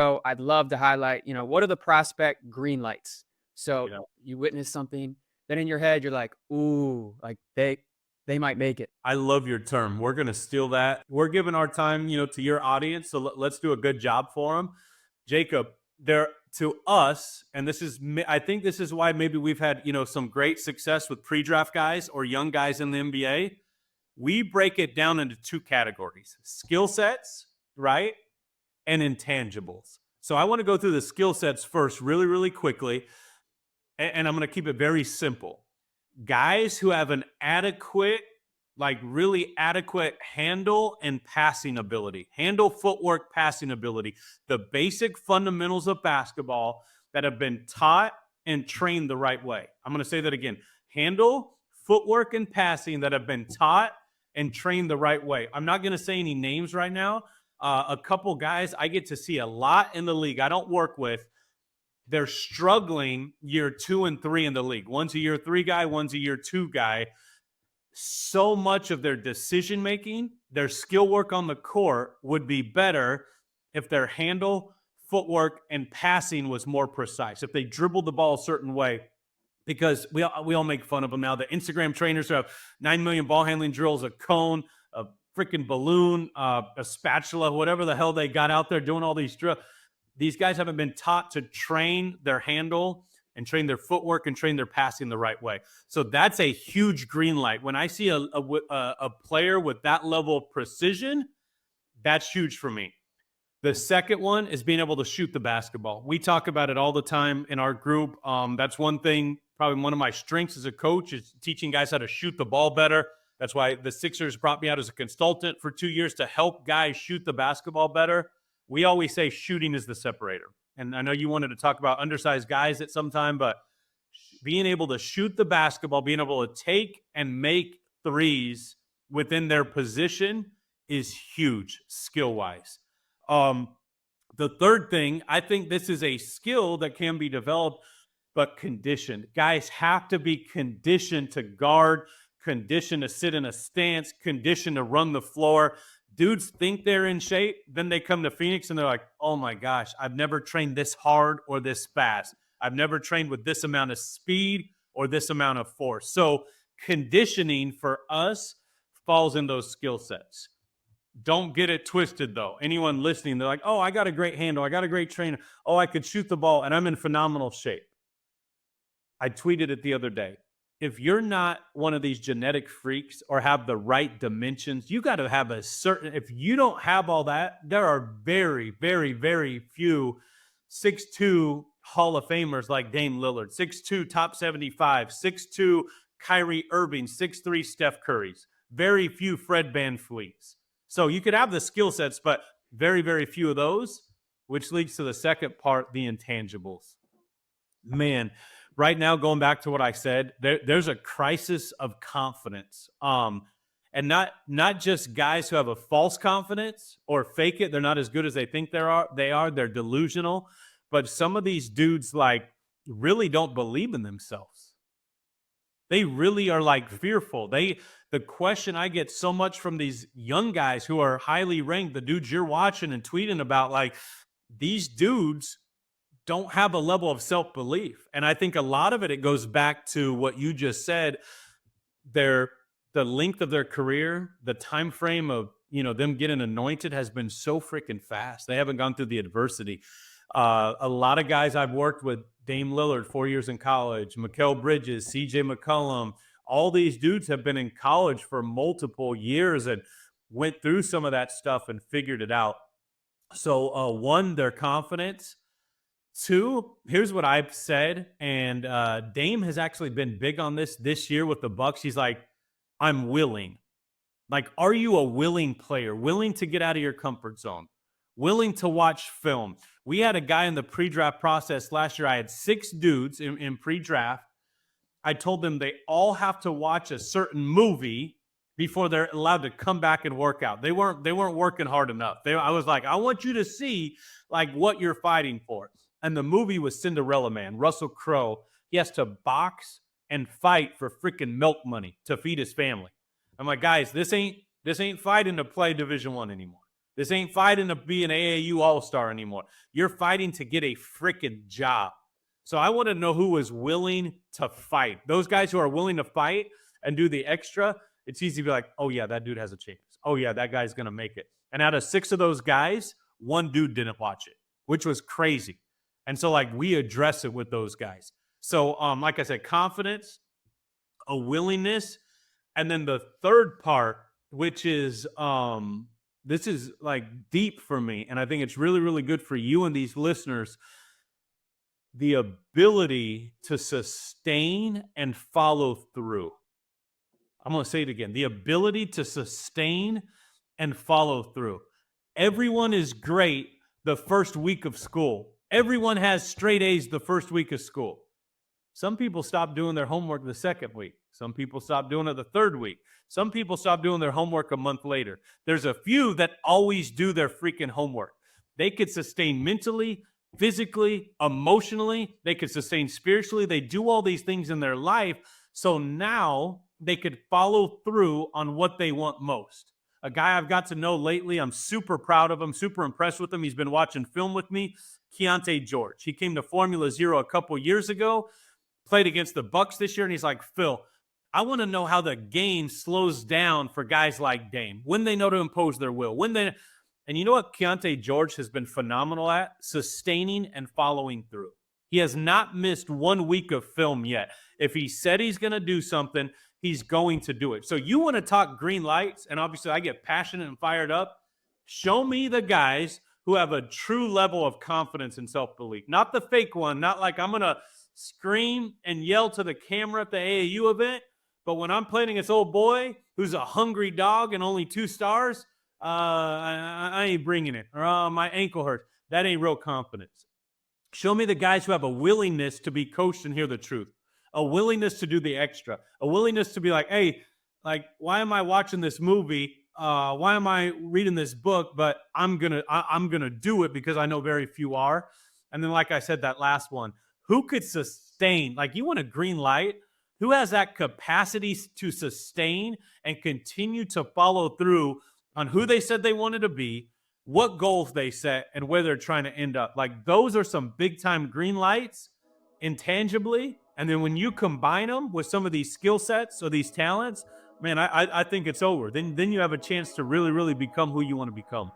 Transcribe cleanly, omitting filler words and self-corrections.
So I'd love to highlight, what are the Prospect Greenlights? So Yeah. you witness something, then in your head you're like, ooh, like they might make it. I love your term. We're going to steal that. We're giving our time, to your audience. So let's do a good job for them. Jacob, there to us, and I think this is why maybe we've had, some great success with pre-draft guys or young guys in the NBA. We break it down into two categories: skill sets, right? And intangibles. So I want to go through the skill sets first really, really quickly. And I'm going to keep it very simple. Guys who have an adequate, really adequate handle and passing ability, handle, footwork, passing ability, the basic fundamentals of basketball that have been taught and trained the right way. I'm going to say that again: handle, footwork, and passing that have been taught and trained the right way. I'm not going to say any names right now. A couple guys I get to see a lot in the league I don't work with, they're struggling year 2 and 3 in the league. One's a year 3 guy, one's a year 2 guy. So much of their decision making, their skill work on the court would be better if their handle, footwork, and passing was more precise. If they dribbled the ball a certain way, because we all make fun of them now. The Instagram trainers who have 9 million ball handling drills, a cone, a freaking balloon, a spatula, whatever the hell they got out there doing all these drills. These guys haven't been taught to train their handle and train their footwork and train their passing the right way. So that's a huge green light. When I see a player with that level of precision, that's huge for me. The second one is being able to shoot the basketball. We talk about it all the time in our group. That's one thing, probably one of my strengths as a coach, is teaching guys how to shoot the ball better. That's why the Sixers brought me out as a consultant for 2 years to help guys shoot the basketball better. We always say shooting is the separator. And I know you wanted to talk about undersized guys at some time, but being able to shoot the basketball, being able to take and make threes within their position is huge skill-wise. The third thing, I think this is a skill that can be developed, but conditioned. Guys have to be conditioned to guard, conditioned to sit in a stance, conditioned to run the floor. Dudes think they're in shape, then they come to Phoenix and they're like, oh my gosh, I've never trained this hard or this fast. I've never trained with this amount of speed or this amount of force. So conditioning for us falls in those skill sets. Don't get it twisted, though. Anyone listening, they're like, oh, I got a great handle. I got a great trainer. Oh, I could shoot the ball, and I'm in phenomenal shape. I tweeted it the other day. If you're not one of these genetic freaks or have the right dimensions, you got to have a certain – if you don't have all that, there are very, very, very few 6'2" Hall of Famers like Dame Lillard, 6'2" top 75, 6'2" Kyrie Irving, 6'3" Steph Curry's. Very few Fred VanVleets. So you could have the skill sets, but very, very few of those, which leads to the second part, the intangibles. Man, right now, going back to what I said, there's a crisis of confidence. And not just guys who have a false confidence or fake it. They're not as good as they think they're delusional. But some of these dudes really don't believe in themselves. They really are fearful. The question I get so much from these young guys who are highly ranked, the dudes you're watching and tweeting about, these dudes don't have a level of self-belief. And I think a lot of it goes back to what you just said. The length of their career, the time frame of, them getting anointed has been so freaking fast. They haven't gone through the adversity. A lot of guys I've worked with, Dame Lillard, 4 years in college, Mikel Bridges, CJ McCollum, all these dudes have been in college for multiple years and went through some of that stuff and figured it out. So, one, their confidence. Two, here's what I've said, and Dame has actually been big on this year with the Bucks. He's like, I'm willing. Are you a willing player? Willing to get out of your comfort zone? Willing to watch film? We had a guy in the pre-draft process last year. I had 6 dudes in pre-draft. I told them they all have to watch a certain movie before they're allowed to come back and work out. They weren't working hard enough. I was like, I want you to see what you're fighting for. And the movie was Cinderella Man. Russell Crowe. He has to box and fight for freaking milk money to feed his family. I'm like, guys, this ain't fighting to play Division I anymore. This ain't fighting to be an AAU All-Star anymore. You're fighting to get a freaking job. So I want to know who is willing to fight. Those guys who are willing to fight and do the extra, it's easy to be like, oh, yeah, that dude has a chance. Oh, yeah, that guy's going to make it. And out of 6 of those guys, 1 dude didn't watch it, which was crazy. And so, like, we address it with those guys. So, like I said, confidence, a willingness, and then the third part, which is this is like deep for me, and I think it's really, really good for you and these listeners, the ability to sustain and follow through. I'm going to say it again. The ability to sustain and follow through. Everyone is great the first week of school. Everyone has straight A's the first week of school. Some people stop doing their homework the second week. Some people stop doing it the third week. Some people stop doing their homework a month later. There's a few that always do their freaking homework. They could sustain mentally, physically, emotionally. They could sustain spiritually. They do all these things in their life. So now they could follow through on what they want most. A guy I've got to know lately, I'm super proud of him, super impressed with him. He's been watching film with me, Keyonte George. He came to Formula Zero a couple years ago, played against the Bucks this year, and he's like, Phil, I want to know how the game slows down for guys like Dame, when they know to impose their will. And you know what Keyonte George has been phenomenal at? Sustaining and following through. He has not missed 1 week of film yet. If he said he's going to do something, he's going to do it. So you want to talk green lights, and obviously I get passionate and fired up. Show me the guys who have a true level of confidence and self-belief. Not the fake one, not like I'm going to scream and yell to the camera at the AAU event, but when I'm playing against old boy who's a hungry dog and only 2 stars, I ain't bringing it. Or my ankle hurts. That ain't real confidence. Show me the guys who have a willingness to be coached and hear the truth, a willingness to do the extra, a willingness to be like, hey, like, why am I watching this movie? Why am I reading this book? But I'm gonna do it because I know very few are. And then, like I said, that last one, who could sustain? Like, you want a green light? Who has that capacity to sustain and continue to follow through on who they said they wanted to be, what goals they set, and where they're trying to end up? Like, those are some big-time green lights, intangibly. And then when you combine them with some of these skill sets or these talents, man, I think it's over. Then you have a chance to really, really become who you want to become.